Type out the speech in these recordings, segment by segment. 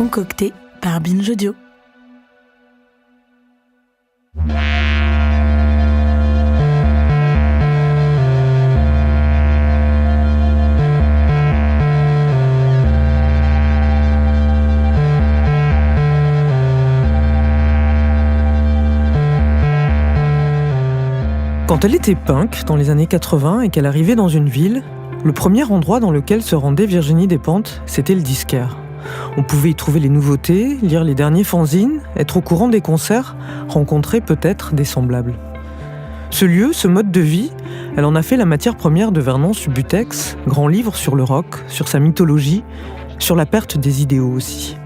concocté par Binge Audio. Quand elle était punk, dans les années 80, et qu'elle arrivait dans une ville, le premier endroit dans lequel se rendait Virginie Despentes, c'était le disquaire. On pouvait y trouver les nouveautés, lire les derniers fanzines, être au courant des concerts, rencontrer peut-être des semblables. Ce lieu, ce mode de vie, elle en a fait la matière première de Vernon Subutex, grand livre sur le rock, sur sa mythologie, sur la perte des idéaux aussi.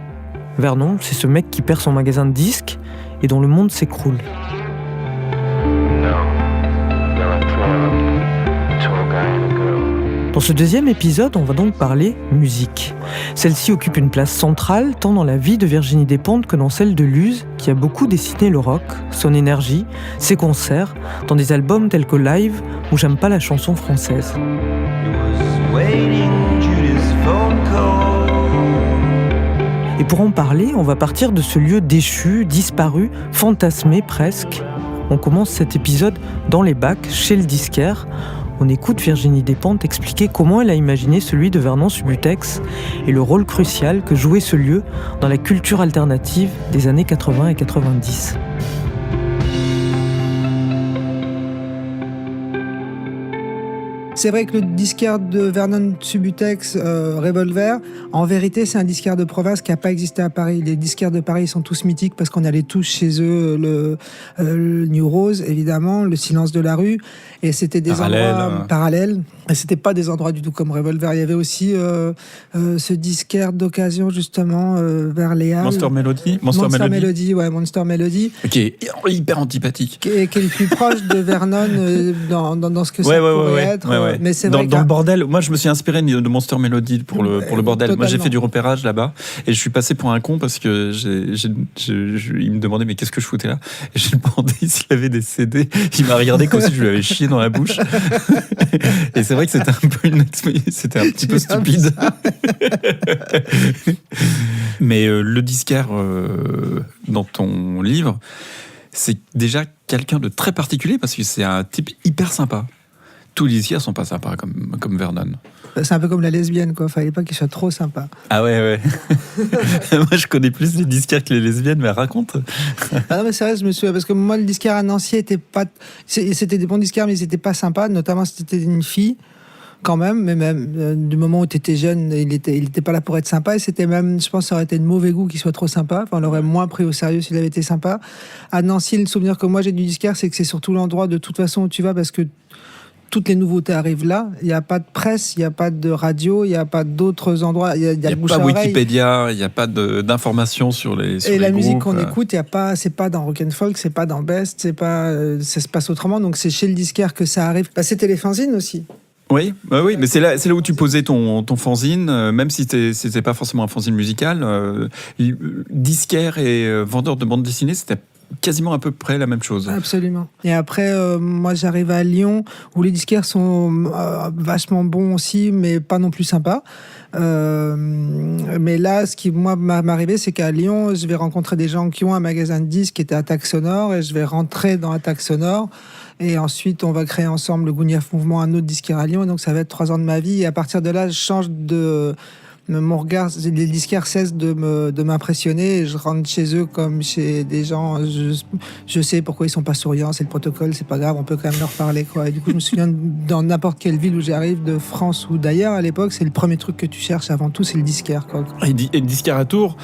Vernon, c'est ce mec qui perd son magasin de disques et dont le monde s'écroule. Dans ce deuxième épisode, on va donc parler musique. Celle-ci occupe une place centrale tant dans la vie de Virginie Despentes que dans celle de Luz, qui a beaucoup dessiné le rock, son énergie, ses concerts, dans des albums tels que Live ou J'aime pas la chanson française. Et pour en parler, on va partir de ce lieu déchu, disparu, fantasmé presque. On commence cet épisode dans les bacs, chez le disquaire. On écoute Virginie Despentes expliquer comment elle a imaginé celui de Vernon Subutex et le rôle crucial que jouait ce lieu dans la culture alternative des années 80 et 90. C'est vrai que le disquaire de Vernon Subutex, Revolver, en vérité, c'est un disquaire de province qui n'a pas existé à Paris. Les disquaires de Paris sont tous mythiques parce qu'on allait tous chez eux, le New Rose, évidemment, le Silence de la rue, et c'était des endroits parallèles. Et c'était pas des endroits du tout comme Revolver. Il y avait aussi ce disquaire d'occasion, justement, vers les Halles. Monster Melody. Monster Melody. Qui est hyper antipathique. Qui est le plus proche de Vernon dans ce que ça pourrait être. Ouais. Mais c'est dans vrai le bordel, moi je me suis inspiré de Monster Melody pour le bordel. Totalement. Moi j'ai fait du repérage là-bas et je suis passé pour un con parce que il me demandait mais qu'est-ce que je foutais là, et j'ai demandé s'il avait des CD. Il m'a regardé comme si je lui avais chié dans la bouche. Et c'est vrai que c'était un petit peu stupide. Mais le disquaire dans ton livre, c'est déjà quelqu'un de très particulier parce que c'est un type hyper sympa. Tous les disquaires sont pas sympas comme Vernon. C'est un peu comme la lesbienne, quoi. Fallait pas qu'il soit trop sympa. Ah ouais. Moi, je connais plus les disquaires que les lesbiennes, mais raconte. Ah non, mais c'est vrai, je me souviens, parce que moi, le disquaire à Nancy c'était des bons disquaires, mais ils étaient pas sympas, notamment si t'étais une fille, quand même, mais même du moment où t'étais jeune, il était pas là pour être sympa, et c'était même, je pense, ça aurait été de mauvais goût qu'il soit trop sympa. Enfin, on l'aurait moins pris au sérieux s'il avait été sympa. À Nancy, le souvenir que moi j'ai du disquaire, c'est que c'est surtout l'endroit de toute façon où tu vas, parce que toutes les nouveautés arrivent là. Il n'y a pas de presse, il n'y a pas de radio, il n'y a pas d'autres endroits. Il y a pas Wikipédia, il n'y a pas d'informations sur les Et la groupes. Musique qu'on écoute, c'est pas dans Rock & Folk, c'est pas dans Best, ça se passe autrement. Donc c'est chez le disquaire que ça arrive. C'était les fanzines aussi. Oui, mais c'est là où tu posais ton fanzine, même si c'était pas forcément un fanzine musical. Disquaire et vendeur de bande dessinée, c'était quasiment à peu près la même chose. Absolument. Et après, moi j'arrive à Lyon, où les disquaires sont vachement bons aussi, mais pas non plus sympas. Mais là, ce qui moi m'arrivait, c'est qu'à Lyon, je vais rencontrer des gens qui ont un magasin de disques qui était Attaque Sonore, et je vais rentrer dans Attaque Sonore. Et ensuite, on va créer ensemble le Gouniaf Mouvement, un autre disquaire à Lyon. Et donc, ça va être 3 ans de ma vie. Et à partir de là, je change mon regard, les disquaires cessent de m'impressionner, et je rentre chez eux comme chez des gens, je sais pourquoi ils sont pas souriants, c'est le protocole, c'est pas grave, on peut quand même leur parler, quoi. Et du coup, je me souviens, dans n'importe quelle ville où j'arrive, de France ou d'ailleurs, à l'époque, c'est le premier truc que tu cherches avant tout, c'est le disquaire, quoi. Et le disquaire à Tours,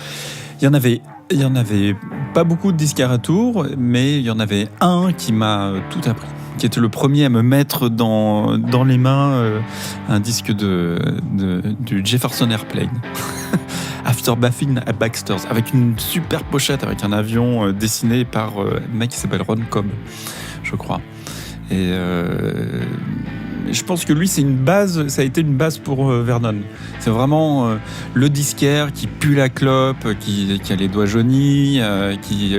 il y en avait pas beaucoup de disquaires à Tours, mais il y en avait un qui m'a tout appris, qui était le premier à me mettre dans les mains un disque du Jefferson Airplane. After Baffin at Baxter's, avec une super pochette, avec un avion dessiné par un mec qui s'appelle Ron Cobb, je crois. Et je pense que lui, ça a été une base pour Vernon. C'est vraiment le disquaire qui pue la clope, qui a les doigts jaunis, qui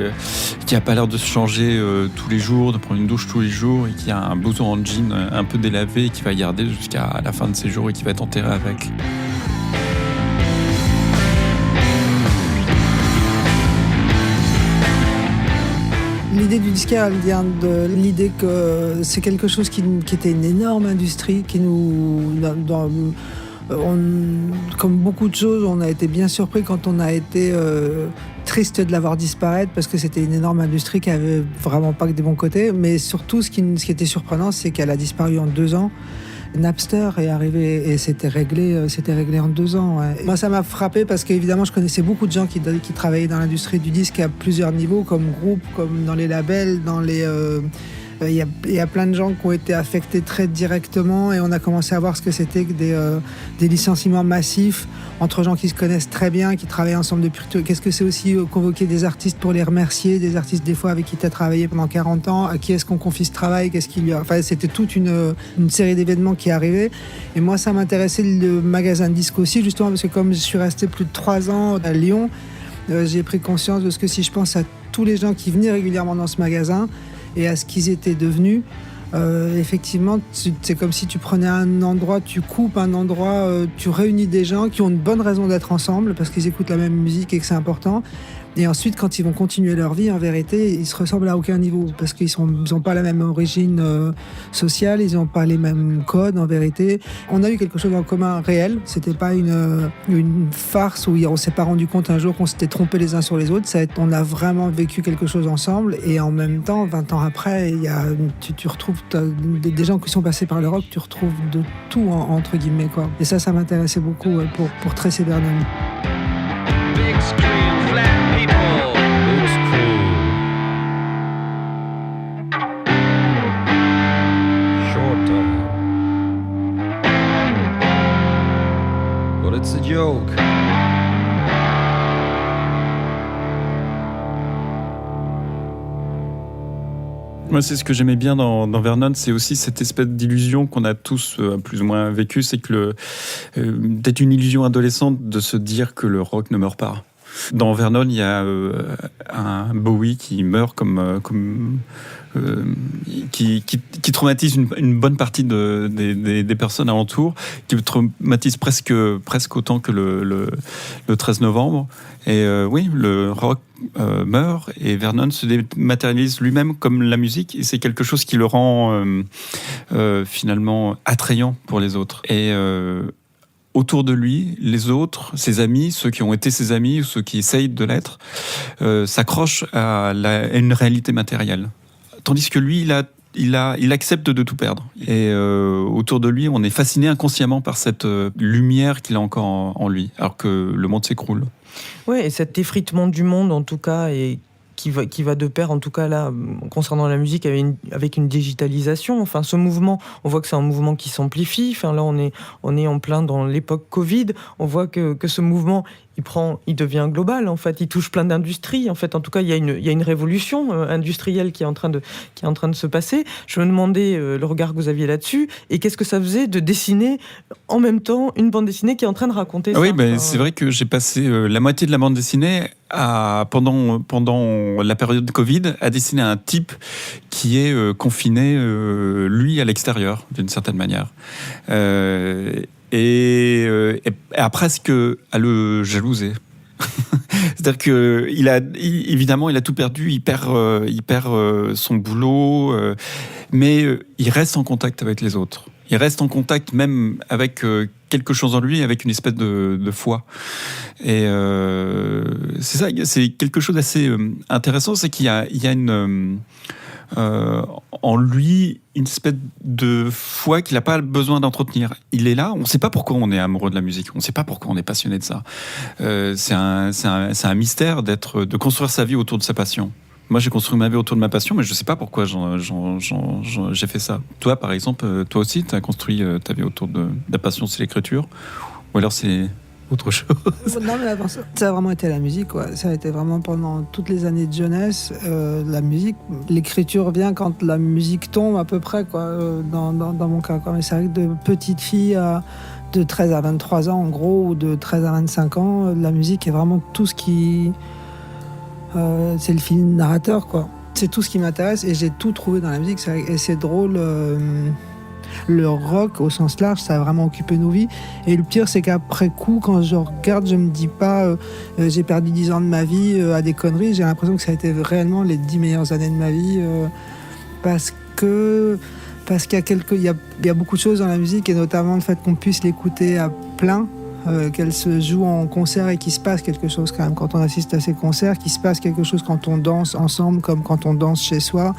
a pas l'air de se changer tous les jours, de prendre une douche tous les jours, et qui a un blouson en jean un peu délavé, et qui va garder jusqu'à la fin de ses jours, et qui va être enterré avec. L'idée du disquaire, elle vient de l'idée que c'est quelque chose qui était une énorme industrie, qui comme beaucoup de choses, on a été bien surpris quand on a été triste de la voir disparaître, parce que c'était une énorme industrie qui avait vraiment pas que des bons côtés. Mais surtout, ce qui était surprenant, c'est qu'elle a disparu en 2 ans. Napster est arrivé et c'était réglé en 2 ans. Ouais. Moi, ça m'a frappé parce qu'évidemment, je connaissais beaucoup de gens qui travaillaient dans l'industrie du disque à plusieurs niveaux, comme groupe, comme dans les labels, il y a plein de gens qui ont été affectés très directement, et on a commencé à voir ce que c'était que des licenciements massifs entre gens qui se connaissent très bien, qui travaillent ensemble depuis... Qu'est-ce que c'est aussi convoquer des artistes pour les remercier, des artistes des fois avec qui tu as travaillé pendant 40 ans, à qui est-ce qu'on confie ce travail, qu'est-ce qu'il y a... Enfin, c'était toute une série d'événements qui arrivaient. Et moi, ça m'intéressait le magasin de disques aussi, justement, parce que comme je suis resté plus de 3 ans à Lyon, j'ai pris conscience de ce que si je pense à tous les gens qui venaient régulièrement dans ce magasin, et à ce qu'ils étaient devenus, effectivement, c'est comme si tu prenais un endroit, tu coupes un endroit, tu réunis des gens qui ont une bonne raison d'être ensemble parce qu'ils écoutent la même musique et que c'est important. Et ensuite, quand ils vont continuer leur vie, en vérité, ils se ressemblent à aucun niveau parce qu'ils n'ont pas la même origine sociale, ils n'ont pas les mêmes codes, en vérité. On a eu quelque chose en commun réel. C'était pas une farce où on s'est pas rendu compte un jour qu'on s'était trompé les uns sur les autres. On a vraiment vécu quelque chose ensemble, et en même temps, 20 ans après, tu retrouves des gens qui sont passés par le rock, tu retrouves de tout, entre guillemets, quoi. Et ça m'intéressait beaucoup pour Tracy Vernon. Big screen, flat people. Big screen. Short time. But it's a joke. Moi, c'est ce que j'aimais bien dans Vernon, c'est aussi cette espèce d'illusion qu'on a tous plus ou moins vécu, c'est que peut-être une illusion adolescente de se dire que le rock ne meurt pas. Dans Vernon, il y a un Bowie qui meurt qui traumatise une bonne partie des personnes alentour, qui traumatise presque autant que le 13 novembre. Et oui, le rock meurt, et Vernon se dématérialise lui-même comme la musique, et c'est quelque chose qui le rend finalement attrayant pour les autres. Et autour de lui, les autres, ses amis, ceux qui ont été ses amis ou ceux qui essayent de l'être, s'accrochent à une réalité matérielle. Tandis que lui, il accepte de tout perdre. Et autour de lui, on est fasciné inconsciemment par cette lumière qu'il a encore en lui, alors que le monde s'écroule. Oui, et cet effritement du monde, en tout cas, et qui va de pair, en tout cas là, concernant la musique, avec une digitalisation. Enfin, ce mouvement, on voit que c'est un mouvement qui s'amplifie. Enfin, là, on est en plein dans l'époque Covid. On voit que ce mouvement, il devient global. En fait, il touche plein d'industries. En fait, en tout cas, il y a une révolution industrielle qui est en train de se passer. Je me demandais le regard que vous aviez là-dessus, et qu'est-ce que ça faisait de dessiner en même temps une bande dessinée qui est en train de raconter ça. Oui, c'est vrai que j'ai passé la moitié de la bande dessinée pendant la période de Covid à dessiner un type qui est confiné, lui, à l'extérieur, d'une certaine manière. Et à presque à le jalouser. C'est-à-dire que évidemment, il a tout perdu, il perd son boulot, mais il reste en contact avec les autres. Il reste en contact même avec quelque chose en lui, avec une espèce de foi. Et c'est ça, c'est quelque chose d'assez intéressant, c'est qu'il y a en lui une espèce de foi qu'il n'a pas besoin d'entretenir. Il est là, on ne sait pas pourquoi on est amoureux de la musique, on ne sait pas pourquoi on est passionné de ça. C'est un mystère de construire sa vie autour de sa passion. Moi, j'ai construit ma vie autour de ma passion, mais je ne sais pas pourquoi j'ai fait ça. Toi, par exemple, toi aussi, tu as construit ta vie autour de la passion, c'est l'écriture, ou alors c'est autre chose? Non, mais ça a vraiment été la musique, quoi. Ça a été vraiment pendant toutes les années de jeunesse, la musique. L'écriture vient quand la musique tombe, à peu près, quoi, dans mon cas, quoi. Mais c'est vrai que de petite fille de 13 à 23 ans, en gros, ou de 13 à 25 ans, la musique est vraiment tout ce qui... c'est le fil narrateur, quoi. C'est tout ce qui m'intéresse, et j'ai tout trouvé dans la musique. Et c'est drôle... le rock au sens large, ça a vraiment occupé nos vies. Et le pire, c'est qu'après coup, quand je regarde, je me dis pas j'ai perdu 10 ans de ma vie à des conneries. J'ai l'impression que ça a été réellement les 10 meilleures années de ma vie parce qu'il y a beaucoup de choses dans la musique, et notamment le fait qu'on puisse l'écouter à plein, qu'elle se joue en concert et qu'il se passe quelque chose quand même quand on assiste à ces concerts, qu'il se passe quelque chose quand on danse ensemble comme quand on danse chez soi.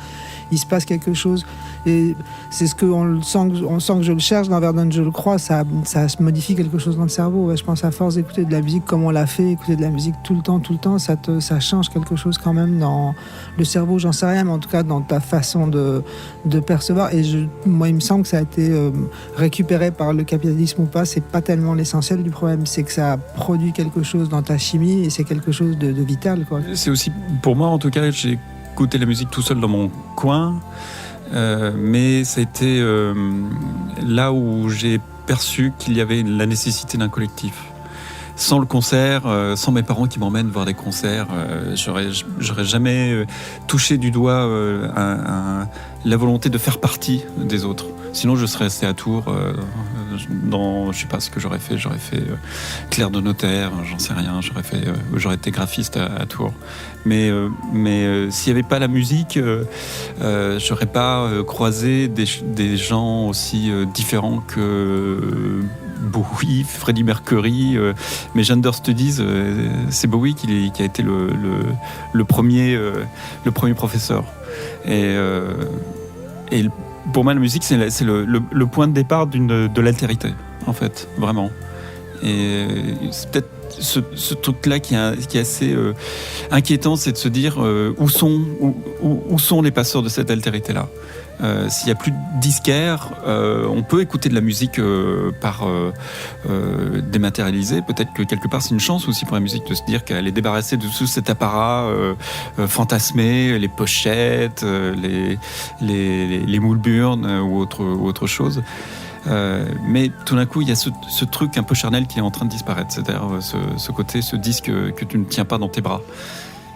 Il se passe quelque chose, et c'est ce qu'on sent que je le cherche dans Vernon, je le crois, ça se modifie quelque chose dans le cerveau. Ouais, je pense à force d'écouter de la musique comme on l'a fait, écouter de la musique tout le temps, ça change quelque chose quand même dans le cerveau, j'en sais rien, mais en tout cas dans ta façon de percevoir. Et moi, il me semble que ça a été récupéré par le capitalisme ou pas, c'est pas tellement l'essentiel du problème, c'est que ça produit quelque chose dans ta chimie, et c'est quelque chose de vital, quoi. C'est aussi, pour moi en tout cas, j'ai écouté la musique tout seul dans mon coin, mais ça a été là où j'ai perçu qu'il y avait la nécessité d'un collectif. Sans le concert, sans mes parents qui m'emmènent voir des concerts, j'aurais jamais touché du doigt la volonté de faire partie des autres. Sinon, je serais resté à Tours. Je sais pas ce que j'aurais fait. J'aurais fait clerc de notaire, j'en sais rien. J'aurais été graphiste à Tours. Mais s'il n'y avait pas la musique, j'aurais pas croisé des gens aussi différents que Bowie, Freddie Mercury, mais Gender Studies, c'est Bowie qui a été le premier professeur. Et pour moi, la musique, c'est le point de départ de l'altérité, en fait, vraiment. Et c'est peut-être ce truc-là qui est assez inquiétant, c'est de se dire où sont les passeurs de cette altérité-là. S'il n'y a plus de disquaires, on peut écouter de la musique dématérialisée. Peut-être que quelque part c'est une chance aussi pour la musique de se dire qu'elle est débarrassée de tout cet apparat fantasmé, les pochettes, les moules burn ou autre chose. Mais tout d'un coup, il y a ce truc un peu charnel qui est en train de disparaître, c'est-à-dire ce disque que tu ne tiens pas dans tes bras.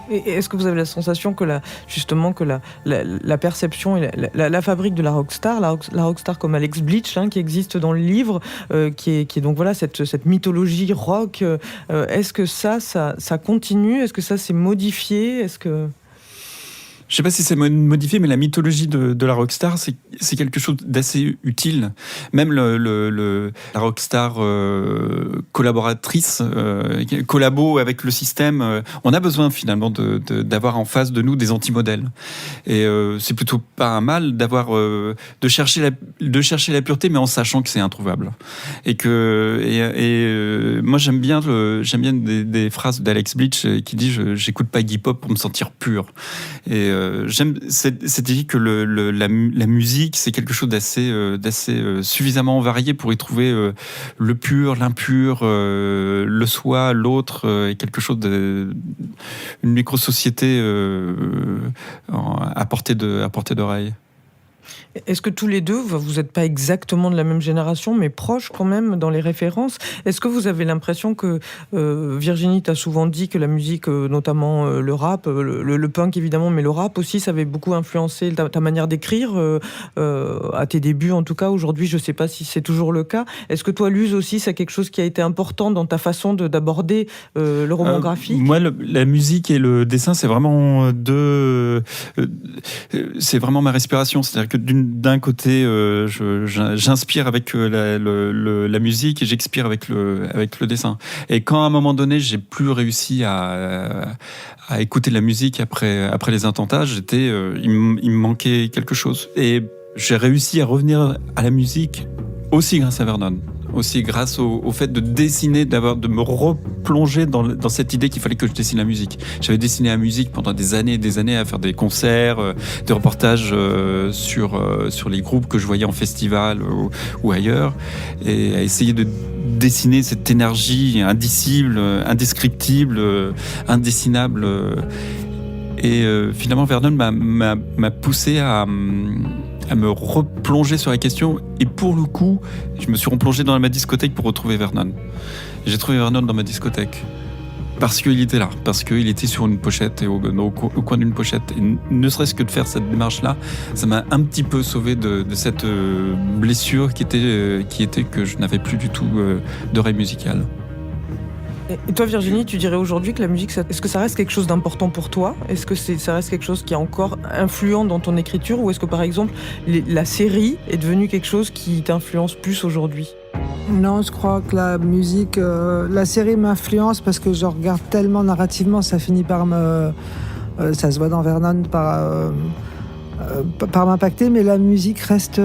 Et est-ce que vous avez la sensation que la perception et la fabrique de la rockstar comme Alex Bleach, qui existe dans le livre, qui est donc voilà cette mythologie rock, est-ce que ça continue? Est-ce que ça s'est modifié? Est-ce que... Je ne sais pas si c'est modifié, mais la mythologie de la rockstar, c'est quelque chose d'assez utile. Même la rockstar collaboratrice, collabo avec le système, on a besoin finalement d'avoir en face de nous des anti-modèles. Et c'est plutôt pas un mal de chercher la pureté, mais en sachant que c'est introuvable. Et moi j'aime bien des phrases d'Alex Bleach qui dit j'écoute pas hip-hop pour me sentir pur. Et j'aime cette idée que la musique, c'est quelque chose d'assez suffisamment varié pour y trouver le pur, l'impur, le soi, l'autre, et quelque chose une micro-société à portée d'oreille. Est-ce que tous les deux, vous n'êtes pas exactement de la même génération, mais proches quand même dans les références? Est-ce que vous avez l'impression que Virginie t'a souvent dit que la musique, notamment le rap, le punk évidemment, mais le rap aussi, ça avait beaucoup influencé ta manière d'écrire à tes débuts en tout cas. Aujourd'hui, je ne sais pas si c'est toujours le cas. Est-ce que toi, Luz aussi, c'est quelque chose qui a été important dans ta façon d'aborder le roman graphique? Moi, la musique et le dessin, c'est vraiment c'est vraiment ma respiration. C'est-à-dire que d'un côté, j'inspire avec la musique et j'expire avec le dessin. Et quand à un moment donné, j'ai plus réussi à écouter de la musique après les attentats, il me manquait quelque chose. Et j'ai réussi à revenir à la musique aussi grâce à Vernon. Aussi grâce au fait de dessiner, de me replonger dans cette idée qu'il fallait que je dessine la musique. J'avais dessiné la musique pendant des années et des années, à faire des concerts, des reportages sur les groupes que je voyais en festival ou ailleurs, et à essayer de dessiner cette énergie indicible, indescriptible, indessinable. Et finalement, Vernon m'a poussé à me replonger sur la question, et pour le coup, je me suis replongé dans ma discothèque pour retrouver Vernon. J'ai trouvé Vernon dans ma discothèque. parce qu'il était là, parce qu'il était sur une pochette et au coin d'une pochette. Et ne serait-ce que de faire cette démarche-là, ça m'a un petit peu sauvé de cette blessure qui était que je n'avais plus du tout d'oreille musicale. Et toi, Virginie, tu dirais aujourd'hui que la musique, est-ce que ça reste quelque chose d'important pour toi ? Est-ce que ça reste quelque chose qui est encore influent dans ton écriture ? Ou est-ce que, par exemple, la série est devenue quelque chose qui t'influence plus aujourd'hui ? Non, je crois que la musique, la série m'influence parce que je regarde tellement narrativement, ça finit par ça se voit dans Vernon, par m'impacter, mais la musique reste...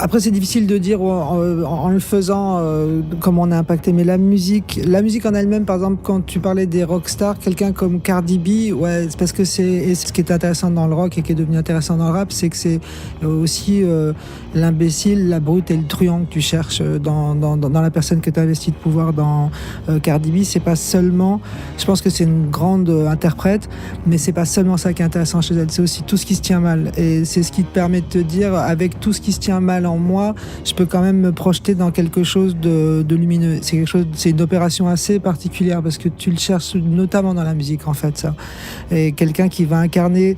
Après, c'est difficile de dire en le faisant comment on est impacté, mais la musique en elle-même, par exemple, quand tu parlais des rockstars, quelqu'un comme Cardi B, ouais, c'est parce que et ce qui est intéressant dans le rock et qui est devenu intéressant dans le rap, c'est que c'est aussi l'imbécile, la brute et le truand que tu cherches dans la personne que tu as investi de pouvoir dans Cardi B. C'est pas seulement, je pense que c'est une grande interprète, mais c'est pas seulement ça qui est intéressant chez elle, c'est aussi tout ce qui se tient mal. Et c'est ce qui te permet de te dire, avec tout ce qui se tient mal en moi, je peux quand même me projeter dans quelque chose de lumineux. C'est une opération assez particulière parce que tu le cherches notamment dans la musique, en fait, ça. Et quelqu'un qui va incarner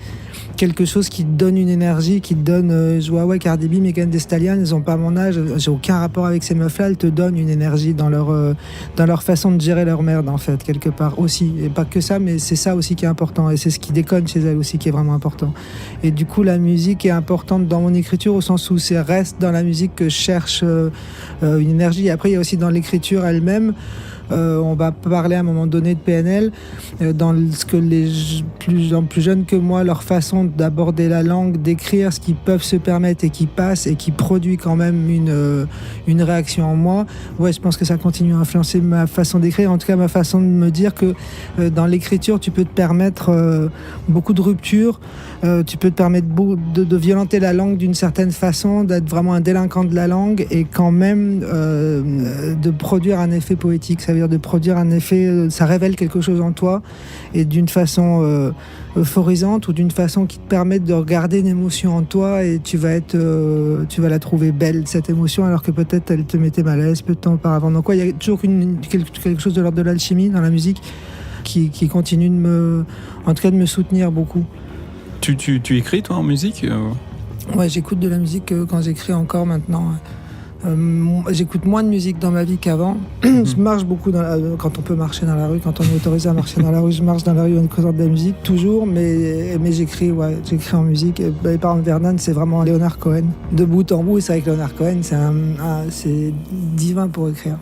quelque chose qui te donne une énergie, qui te donne... je vois, ouais, Cardi B, Megan Thee Stallion, elles n'ont pas mon âge, j'ai aucun rapport avec ces meufs-là, elles te donnent une énergie dans leur façon de gérer leur merde, en fait, quelque part aussi. Et pas que ça, mais c'est ça aussi qui est important. Et c'est ce qui déconne chez elles aussi qui est vraiment important. Et du coup, la musique est importante dans mon écriture au sens où c'est reste dans la musique que je cherche une énergie. Et après, il y a aussi dans l'écriture elle-même, on va parler à un moment donné de PNL, dans ce que les plus jeunes que moi, leur façon d'aborder la langue, d'écrire ce qu'ils peuvent se permettre et qui passe et qui produit quand même une réaction en moi. Ouais, je pense que ça continue à influencer ma façon d'écrire, en tout cas ma façon de me dire que dans l'écriture, tu peux te permettre beaucoup de ruptures, tu peux te permettre de violenter la langue d'une certaine façon, d'être vraiment un délinquant de la langue et quand même de produire un effet poétique. Ça veut dire de produire un effet, ça révèle quelque chose en toi et d'une façon euphorisante ou d'une façon qui te permet de regarder une émotion en toi et tu vas la trouver belle, cette émotion, alors que peut-être elle te mettait mal à l'aise peu de temps auparavant. Donc ouais, il y a toujours quelque chose de l'ordre de l'alchimie dans la musique qui continue en tout cas de me soutenir beaucoup. Tu écris, toi, en musique ? Ouais, j'écoute de la musique quand j'écris encore maintenant. J'écoute moins de musique dans ma vie qu'avant. Je marche beaucoup quand on peut marcher dans la rue, quand on est autorisé à marcher dans la rue, je marche dans la rue en écoutant de la musique, toujours, mais j'écris en musique. Et par exemple, Vernon, c'est vraiment Leonard Cohen. De bout en bout, c'est avec Leonard Cohen, c'est divin pour écrire.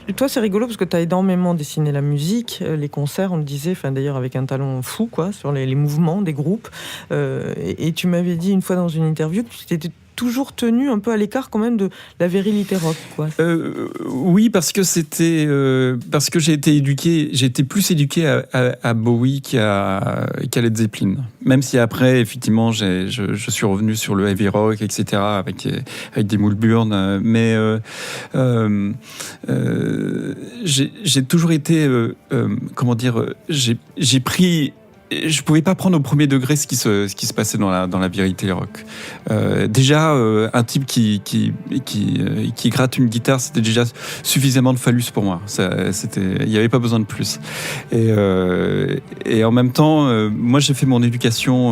Et toi, c'est rigolo parce que tu as énormément dessiné la musique, les concerts, on le disait, d'ailleurs avec un talent fou, quoi, sur les mouvements des groupes. Et tu m'avais dit une fois dans une interview que tu étais toujours tenu un peu à l'écart quand même de la virilité rock, quoi. Oui, parce que j'ai été plus éduqué à Bowie qu'à Led Zeppelin. Même si après, effectivement, je suis revenu sur le heavy rock, etc., avec des Mulburn, mais j'ai toujours été, j'ai pris. Je pouvais pas prendre au premier degré ce qui se passait dans la virilité rock. Déjà, un type qui gratte une guitare, c'était déjà suffisamment de phallus pour moi. Il y avait pas besoin de plus. Et en même temps, moi j'ai fait mon éducation,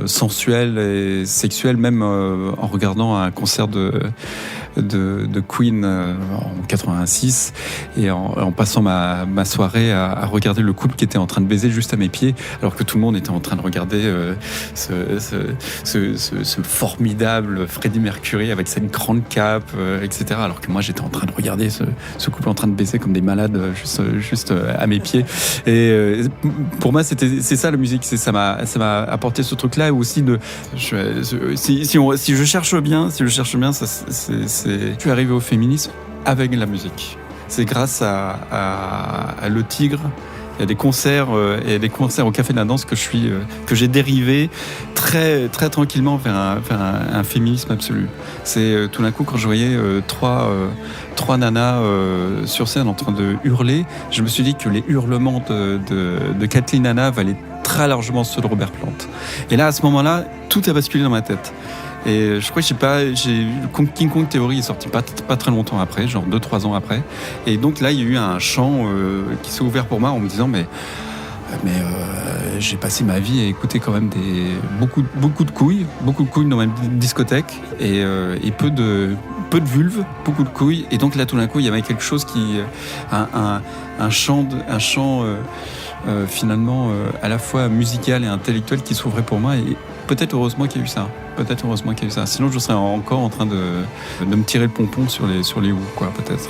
sensuelle et sexuelle, même en regardant un concert de Queen en 86 et en passant ma soirée à regarder le couple qui était en train de baiser juste à mes pieds, alors que tout le monde était en train de regarder ce formidable Freddie Mercury avec cette grande cape, etc. Alors que moi j'étais en train de regarder ce couple en train de baiser comme des malades juste à mes pieds. Et pour moi c'est ça la musique, ça m'a apporté ce truc-là, et aussi si je cherche bien, je suis arrivé au féminisme avec la musique. C'est grâce à Le Tigre. Il y a des concerts au Café de la Danse que j'ai dérivé très très tranquillement vers un féminisme absolu. C'est tout d'un coup quand je voyais trois nanas sur scène en train de hurler, je me suis dit que les hurlements de Kathleen Hanna valaient très largement ceux de Robert Plant. Et là, à ce moment-là, tout a basculé dans ma tête. Et je crois que King Kong Theory est sorti pas très longtemps après, genre 2-3 ans après. Et donc là, il y a eu un champ qui s'est ouvert pour moi en me disant mais j'ai passé ma vie à écouter quand même beaucoup de couilles dans ma discothèque et peu de vulves, beaucoup de couilles. Et donc là, tout d'un coup, il y avait quelque chose un chant finalement à la fois musical et intellectuel qui s'ouvrait pour moi. Et peut-être heureusement qu'il y a eu ça. Sinon, je serais encore en train de me tirer le pompon sur les houes, quoi, peut-être.